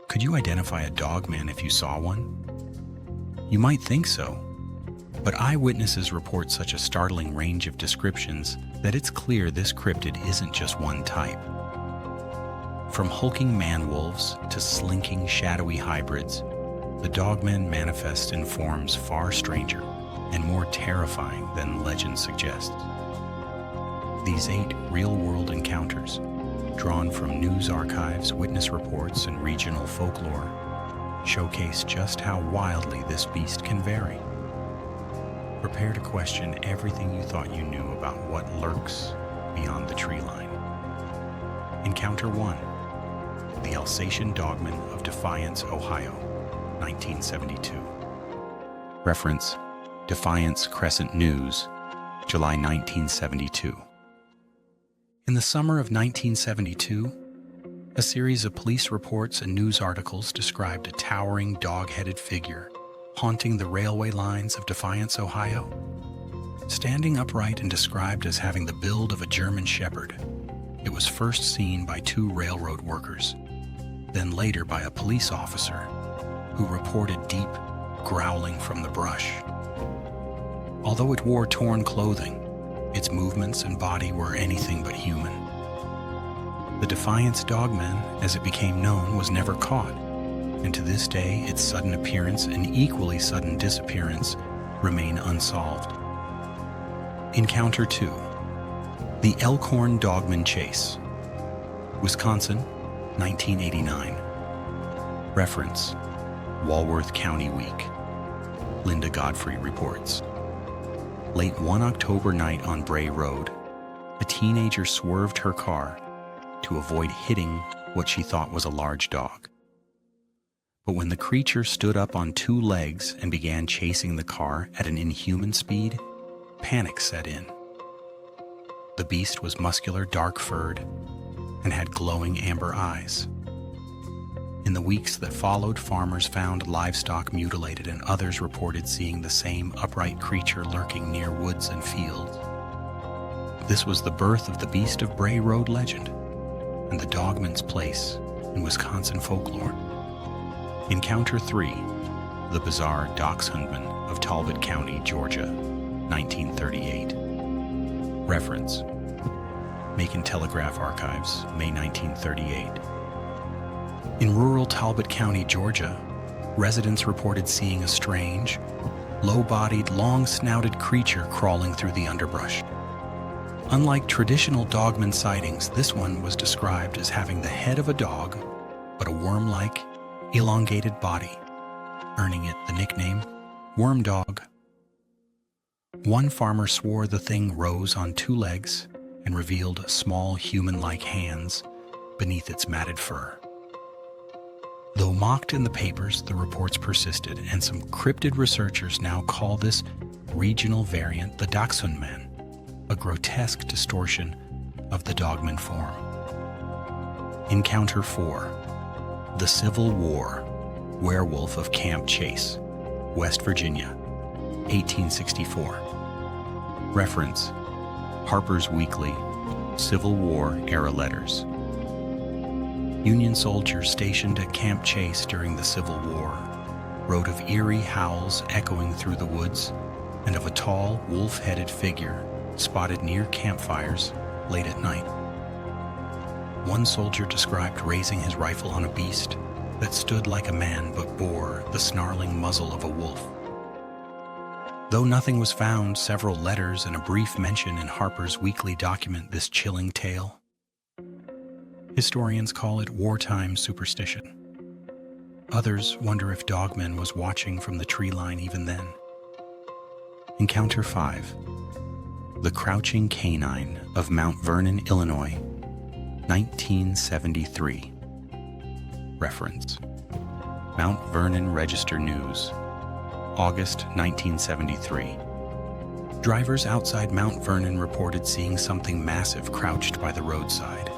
Could you identify a dogman if you saw one? You might think so, but eyewitnesses report such a startling range of descriptions that it's clear this cryptid isn't just one type. From hulking man-wolves to slinking, shadowy hybrids, the dogman manifests in forms far stranger and more terrifying than legend suggests. These 8 real-world encounters, drawn from news archives, witness reports, and regional folklore, showcase just how wildly this beast can vary. Prepare to question everything you thought you knew about what lurks beyond the tree line. Encounter 1. The Alsatian Dogman of Defiance, Ohio, 1972. Reference: Defiance Crescent News, July 1972. In the summer of 1972, a series of police reports and news articles described a towering dog-headed figure haunting the railway lines of Defiance, Ohio. Standing upright and described as having the build of a German Shepherd, it was first seen by 2 railroad workers, then later by a police officer, who reported deep growling from the brush. Although it wore torn clothing, its movements and body were anything but human. The Defiance Dogman, as it became known, was never caught, and to this day its sudden appearance and equally sudden disappearance remain unsolved. Encounter 2. The Elkhorn Dogman Chase, Wisconsin, 1989. Reference: Walworth County Week. Linda Godfrey reports. Late one October night on Bray Road, a teenager swerved her car to avoid hitting what she thought was a large dog. But when the creature stood up on 2 legs and began chasing the car at an inhuman speed, panic set in. The beast was muscular, dark-furred, and had glowing amber eyes. In the weeks that followed, farmers found livestock mutilated and others reported seeing the same upright creature lurking near woods and fields. This was the birth of the Beast of Bray Road legend and the dogman's place in Wisconsin folklore. Encounter 3. The Bizarre Dachshundman of Talbot County, Georgia, 1938. Reference: Macon Telegraph Archives, May 1938. In rural Talbot County, Georgia, residents reported seeing a strange, low-bodied, long-snouted creature crawling through the underbrush. Unlike traditional dogman sightings, this one was described as having the head of a dog, but a worm-like, elongated body, earning it the nickname Worm Dog. One farmer swore the thing rose on 2 legs and revealed small human-like hands beneath its matted fur. Though mocked in the papers, the reports persisted, and some cryptid researchers now call this regional variant the Dachshundman, a grotesque distortion of the dogman form. Encounter 4. The Civil War Werewolf of Camp Chase, West Virginia, 1864. Reference: Harper's Weekly, Civil War Era Letters. Union soldiers stationed at Camp Chase during the Civil War wrote of eerie howls echoing through the woods and of a tall, wolf-headed figure spotted near campfires late at night. One soldier described raising his rifle on a beast that stood like a man but bore the snarling muzzle of a wolf. Though nothing was found, several letters and a brief mention in Harper's Weekly document this chilling tale. Historians call it wartime superstition. Others wonder if Dogman was watching from the tree line even then. Encounter 5. The Crouching Canine of Mount Vernon, Illinois, 1973. Reference: Mount Vernon Register News, August 1973. Drivers outside Mount Vernon reported seeing something massive crouched by the roadside,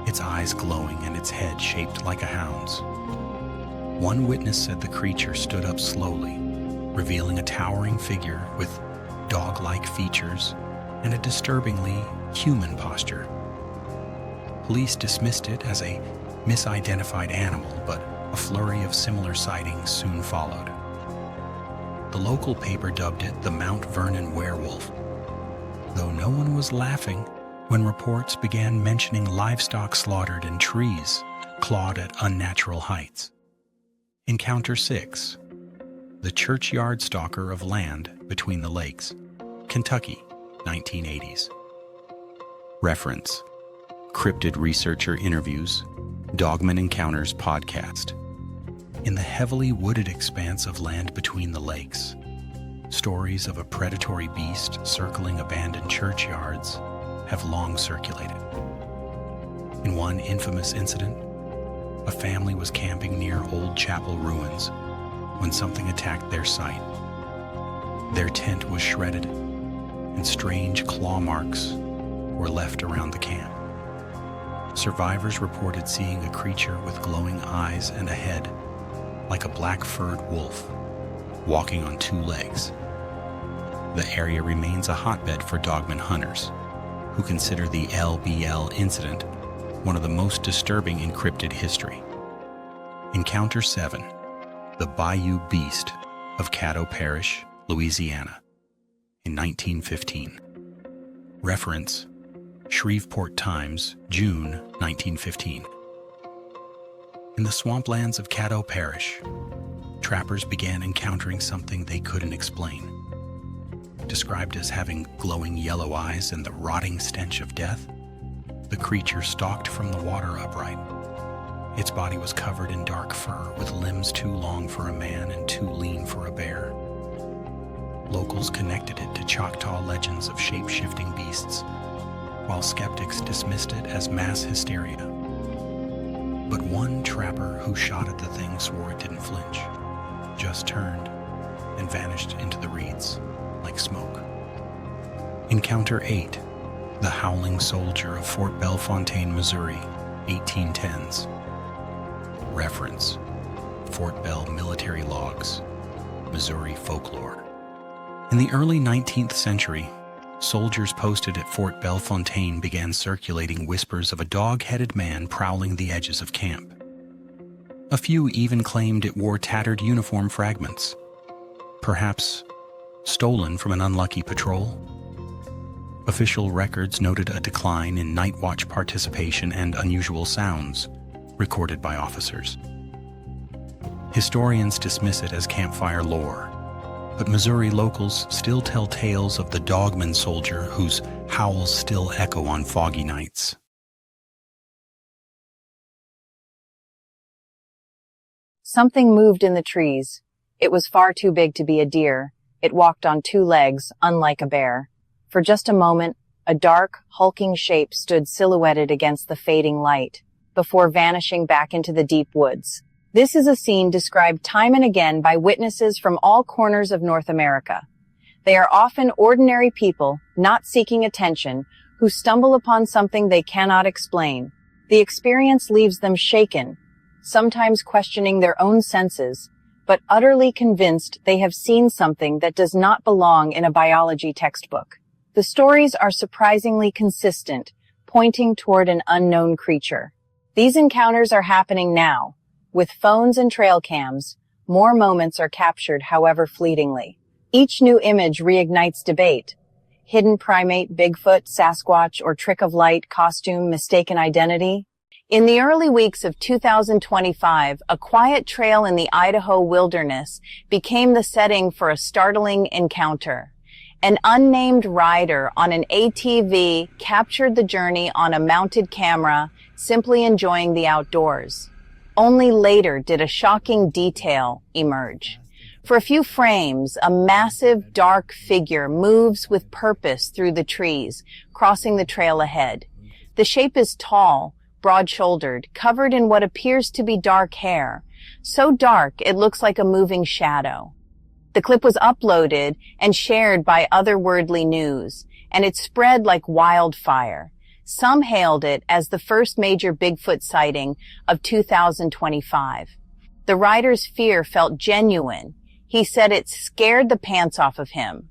its eyes glowing and its head shaped like a hound's. One witness said the creature stood up slowly, revealing a towering figure with dog-like features and a disturbingly human posture. Police dismissed it as a misidentified animal, but A flurry of similar sightings soon followed. The local paper dubbed it the Mount Vernon werewolf, though no one was laughing when reports began mentioning livestock slaughtered and trees clawed at unnatural heights. Encounter 6. The Churchyard Stalker of Land Between the Lakes, Kentucky, 1980s. Reference: Cryptid Researcher Interviews, Dogman Encounters Podcast. In the heavily wooded expanse of land between the lakes, stories of a predatory beast circling abandoned churchyards have long circulated. In one infamous incident, a family was camping near old chapel ruins when something attacked their site. Their tent was shredded, and strange claw marks were left around the camp. Survivors reported seeing a creature with glowing eyes and a head, like a black-furred wolf, walking on 2 legs. The area remains a hotbed for dogman hunters, who consider the LBL incident one of the most disturbing in cryptid history. Encounter 7. The Bayou Beast of Caddo Parish, Louisiana, in 1915. Reference: Shreveport Times, June 1915. In the swamplands of Caddo Parish, trappers began encountering something they couldn't explain. Described as having glowing yellow eyes and the rotting stench of death, the creature stalked from the water upright. Its body was covered in dark fur, with limbs too long for a man and too lean for a bear. Locals connected it to Choctaw legends of shape-shifting beasts, while skeptics dismissed it as mass hysteria. But one trapper who shot at the thing swore it didn't flinch, just turned and vanished into the reeds like smoke. Encounter 8. The Howling Soldier of Fort Bellefontaine, Missouri, 1810s. Reference: Fort Bell Military Logs, Missouri Folklore. In the early 19th century, soldiers posted at Fort Bellefontaine began circulating whispers of a dog-headed man prowling the edges of camp. A few even claimed it wore tattered uniform fragments, perhaps stolen from an unlucky patrol. Official records noted a decline in night watch participation and unusual sounds recorded by officers. Historians dismiss it as campfire lore, but Missouri locals still tell tales of the dogman soldier whose howls still echo on foggy nights. Something moved in the trees. It was far too big to be a deer. It walked on 2 legs, unlike a bear. For just a moment, a dark, hulking shape stood silhouetted against the fading light, before vanishing back into the deep woods. This is a scene described time and again by witnesses from all corners of North America. They are often ordinary people, not seeking attention, who stumble upon something they cannot explain. The experience leaves them shaken, sometimes questioning their own senses, but utterly convinced they have seen something that does not belong in a biology textbook. The stories are surprisingly consistent, pointing toward an unknown creature. These encounters are happening now. With phones and trail cams, more moments are captured, however fleetingly. Each new image reignites debate. Hidden primate, Bigfoot, Sasquatch, or trick of light, costume, mistaken identity? In the early weeks of 2025, a quiet trail in the Idaho wilderness became the setting for a startling encounter. An unnamed rider on an ATV captured the journey on a mounted camera, simply enjoying the outdoors. Only later did a shocking detail emerge. For a few frames, a massive, dark figure moves with purpose through the trees, crossing the trail ahead. The shape is tall, broad-shouldered, covered in what appears to be dark hair. So dark, it looks like a moving shadow. The clip was uploaded and shared by Otherworldly News, and it spread like wildfire. Some hailed it as the first major Bigfoot sighting of 2025. The rider's fear felt genuine. He said it scared the pants off of him.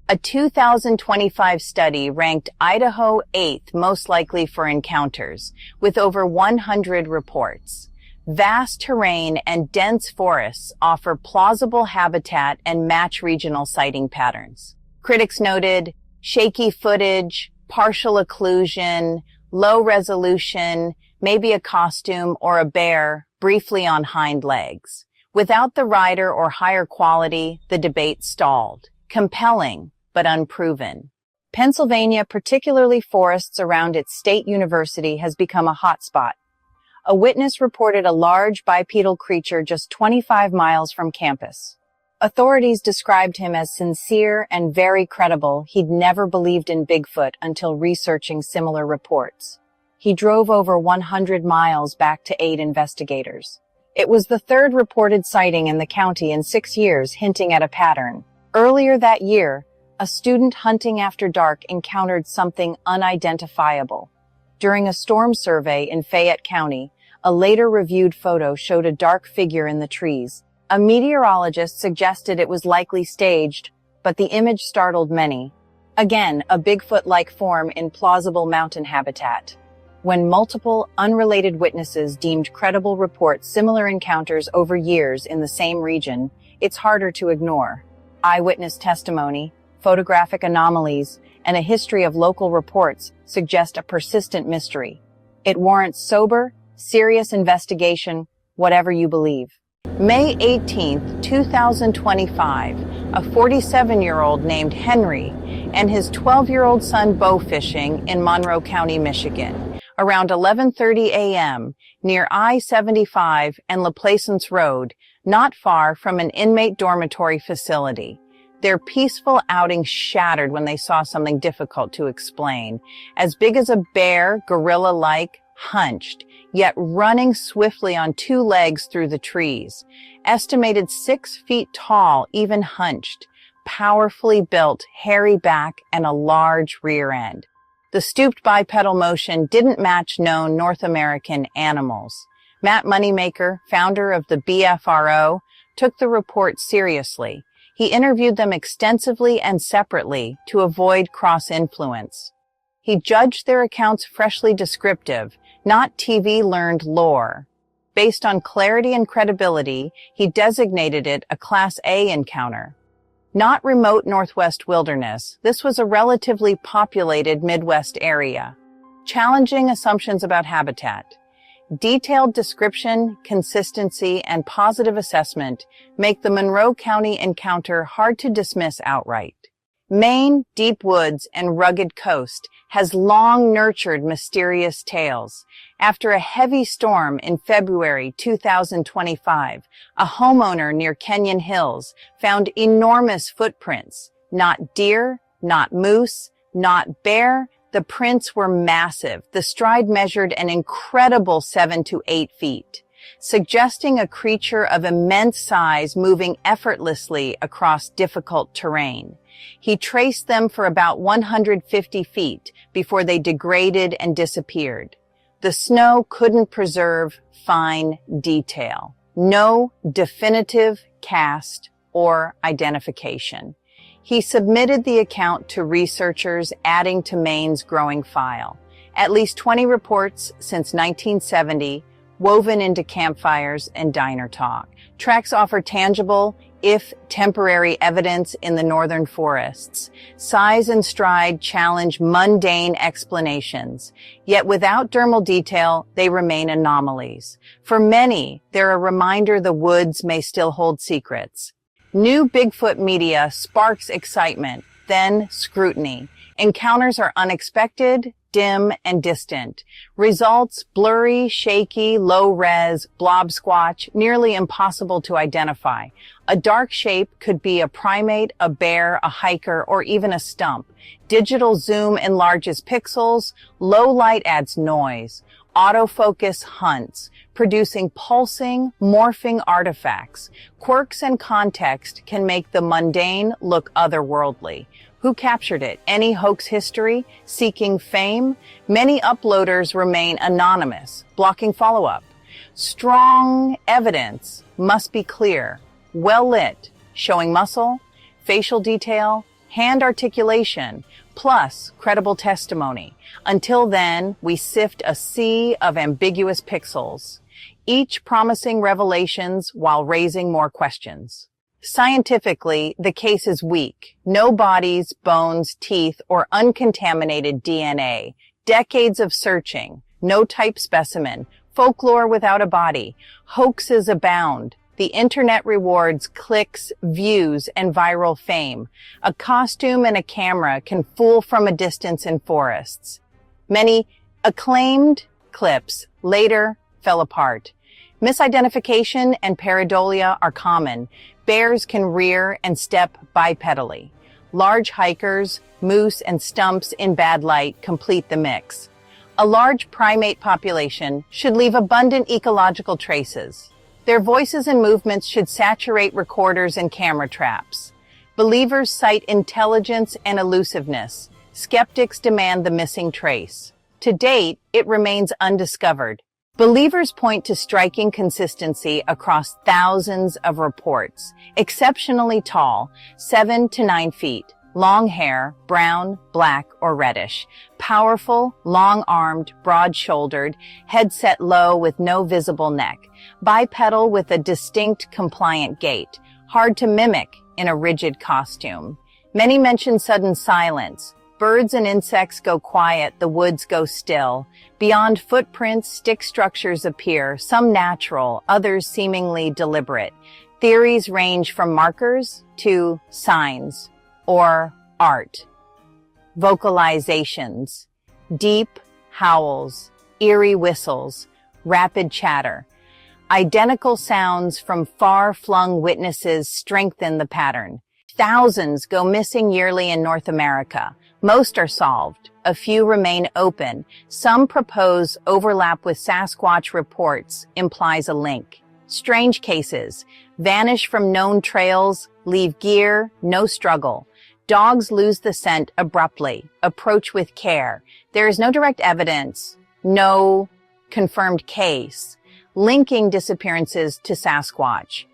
A 2025 study ranked Idaho 8th most likely for encounters, with over 100 reports. Vast terrain and dense forests offer plausible habitat and match regional sighting patterns. Critics noted shaky footage, partial occlusion, low resolution, maybe a costume or a bear briefly on hind legs. Without the rider or higher quality, the debate stalled. Compelling, but unproven. Pennsylvania, particularly forests around its state university, has become a hotspot. A witness reported a large bipedal creature just 25 miles from campus. Authorities described him as sincere and very credible. He'd never believed in Bigfoot until researching similar reports. He drove over 100 miles back to aid investigators. It was the third reported sighting in the county in 6 years, hinting at a pattern. Earlier that year, a student hunting after dark encountered something unidentifiable. During a storm survey in Fayette County, a later reviewed photo showed a dark figure in the trees. A meteorologist suggested it was likely staged, but the image startled many. Again, a Bigfoot-like form in plausible mountain habitat. When multiple, unrelated witnesses deemed credible report similar encounters over years in the same region, it's harder to ignore. Eyewitness testimony, photographic anomalies, and a history of local reports suggest a persistent mystery. It warrants sober, serious investigation, whatever you believe. May 18, 2025, a 47-year-old named Henry and his 12-year-old son bow fishing in Monroe County, Michigan. Around 11:30 a.m., near I-75 and La Plaisance Road, not far from an inmate dormitory facility. Their peaceful outing shattered when they saw something difficult to explain. As big as a bear, gorilla-like, hunched, yet running swiftly on 2 legs through the trees. Estimated 6 feet tall, even hunched. Powerfully built, hairy back, and a large rear end. The stooped bipedal motion didn't match known North American animals. Matt Moneymaker, founder of the BFRO, took the report seriously. He interviewed them extensively and separately to avoid cross-influence. He judged their accounts freshly descriptive, not TV-learned lore. Based on clarity and credibility, he designated it a Class A encounter. Not remote Northwest wilderness, this was a relatively populated Midwest area. Challenging assumptions about habitat. Detailed description, consistency, and positive assessment make the Monroe County encounter hard to dismiss outright. Maine, deep woods, and rugged coast has long nurtured mysterious tales. After a heavy storm in February 2025, a homeowner near Kenyon Hills found enormous footprints. Not deer, not moose, not bear. The prints were massive. The stride measured an incredible 7 to 8 feet, suggesting a creature of immense size moving effortlessly across difficult terrain. He traced them for about 150 feet before they degraded and disappeared. The snow couldn't preserve fine detail. No definitive cast or identification. He submitted the account to researchers, adding to Maine's growing file. At least 20 reports since 1970, woven into campfires and diner talk. Tracks offer tangible, if temporary, evidence in the northern forests. Size and stride challenge mundane explanations. Yet without dermal detail, they remain anomalies. For many, they're a reminder the woods may still hold secrets. New Bigfoot media sparks excitement, then scrutiny. Encounters are unexpected, dim, and distant. Results blurry, shaky, low-res, blob-squatch, nearly impossible to identify. A dark shape could be a primate, a bear, a hiker, or even a stump. Digital zoom enlarges pixels. Low light adds noise. Autofocus hunts, producing pulsing, morphing artifacts. Quirks and context can make the mundane look otherworldly. Who captured it? Any hoax history? Seeking fame? Many uploaders remain anonymous, blocking follow-up. Strong evidence must be clear, well lit, showing muscle, facial detail, hand articulation, plus credible testimony. Until then, we sift a sea of ambiguous pixels. each promising revelations while raising more questions. Scientifically, the case is weak. No bodies, bones, teeth, or uncontaminated DNA. Decades of searching. No type specimen. Folklore without a body. Hoaxes abound. The internet rewards clicks, views, and viral fame. A costume and a camera can fool from a distance in forests. Many acclaimed clips later fell apart. Misidentification and pareidolia are common. Bears can rear and step bipedally. Large hikers, moose, and stumps in bad light complete the mix. A large primate population should leave abundant ecological traces. Their voices and movements should saturate recorders and camera traps. Believers cite intelligence and elusiveness. Skeptics demand the missing trace. To date, it remains undiscovered. Believers point to striking consistency across thousands of reports. Exceptionally tall, 7 to 9 feet. Long hair, brown, black, or reddish. Powerful, long-armed, broad-shouldered, head set low with no visible neck. Bipedal with a distinct, compliant gait. Hard to mimic in a rigid costume. Many mention sudden silence. Birds and insects go quiet, the woods go still. Beyond footprints, stick structures appear, some natural, others seemingly deliberate. Theories range from markers to signs or art. Vocalizations, deep howls, eerie whistles, rapid chatter. Identical sounds from far-flung witnesses strengthen the pattern. Thousands go missing yearly in North America. Most are solved. A few remain open. Some propose overlap with Sasquatch reports implies a link. Strange cases. Vanish from known trails. Leave gear. No struggle. Dogs lose the scent abruptly. Approach with care. There is no direct evidence. No confirmed case. Linking disappearances to Sasquatch.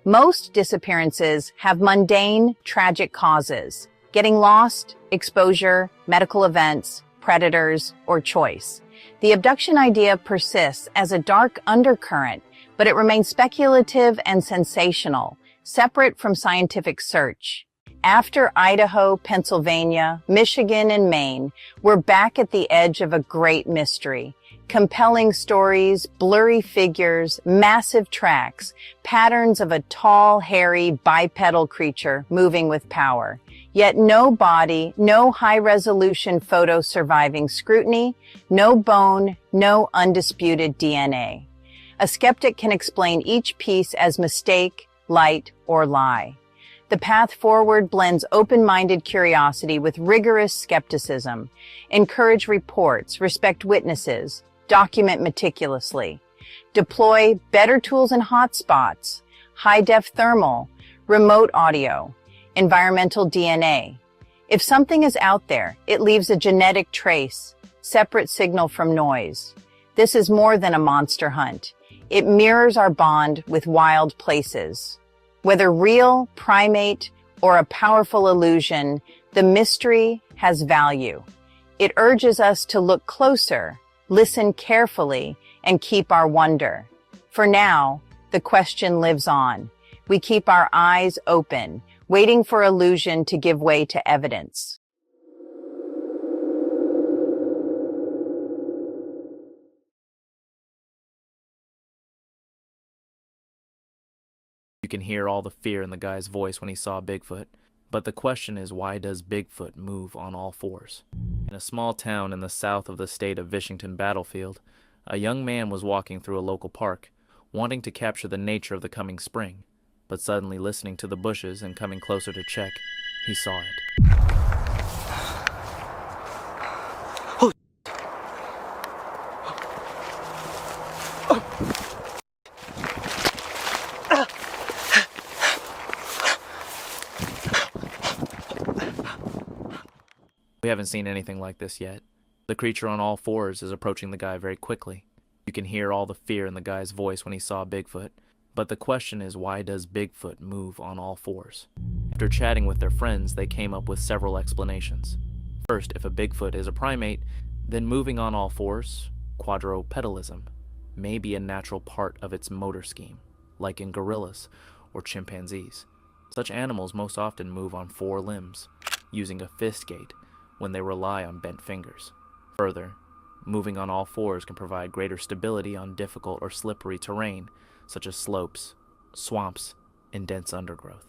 Most disappearances have mundane, tragic causes. Getting lost, exposure, medical events, predators, or choice. The abduction idea persists as a dark undercurrent, but it remains speculative and sensational, separate from scientific search. After Idaho, Pennsylvania, Michigan, and Maine, we're back at the edge of a great mystery. Compelling stories, blurry figures, massive tracks, patterns of a tall, hairy, bipedal creature moving with power. Yet no body, no high-resolution photo surviving scrutiny, no bone, no undisputed DNA. A skeptic can explain each piece as mistake, light, or lie. The path forward blends open-minded curiosity with rigorous skepticism. Encourage reports, respect witnesses, document meticulously. Deploy better tools and hotspots, high-def thermal, remote audio, environmental DNA. If something is out there, it leaves a genetic trace, separate signal from noise. This is more than a monster hunt. It mirrors our bond with wild places. Whether real, primate, or a powerful illusion, the mystery has value. It urges us to look closer, listen carefully, and keep our wonder. For now, the question lives on. We keep our eyes open, waiting for illusion to give way to evidence. You can hear all the fear in the guy's voice when he saw Bigfoot. But the question is, why does Bigfoot move on all fours? In a small town in the south of the state of Washington battlefield, a young man was walking through a local park, wanting to capture the nature of the coming spring. But suddenly, listening to the bushes and coming closer to check, he saw it. We haven't seen anything like this yet. The creature on all fours is approaching the guy very quickly. You can hear all the fear in the guy's voice when he saw Bigfoot. But the question is, why does Bigfoot move on all fours? After chatting with their friends, they came up with several explanations. First, if a Bigfoot is a primate, then moving on all fours, quadrupedalism. may be a natural part of its motor scheme, like in gorillas or chimpanzees. Such animals most often move on 4 limbs, using a fist gait when they rely on bent fingers. Further, moving on all 4s can provide greater stability on difficult or slippery terrain, such as slopes, swamps, and dense undergrowth.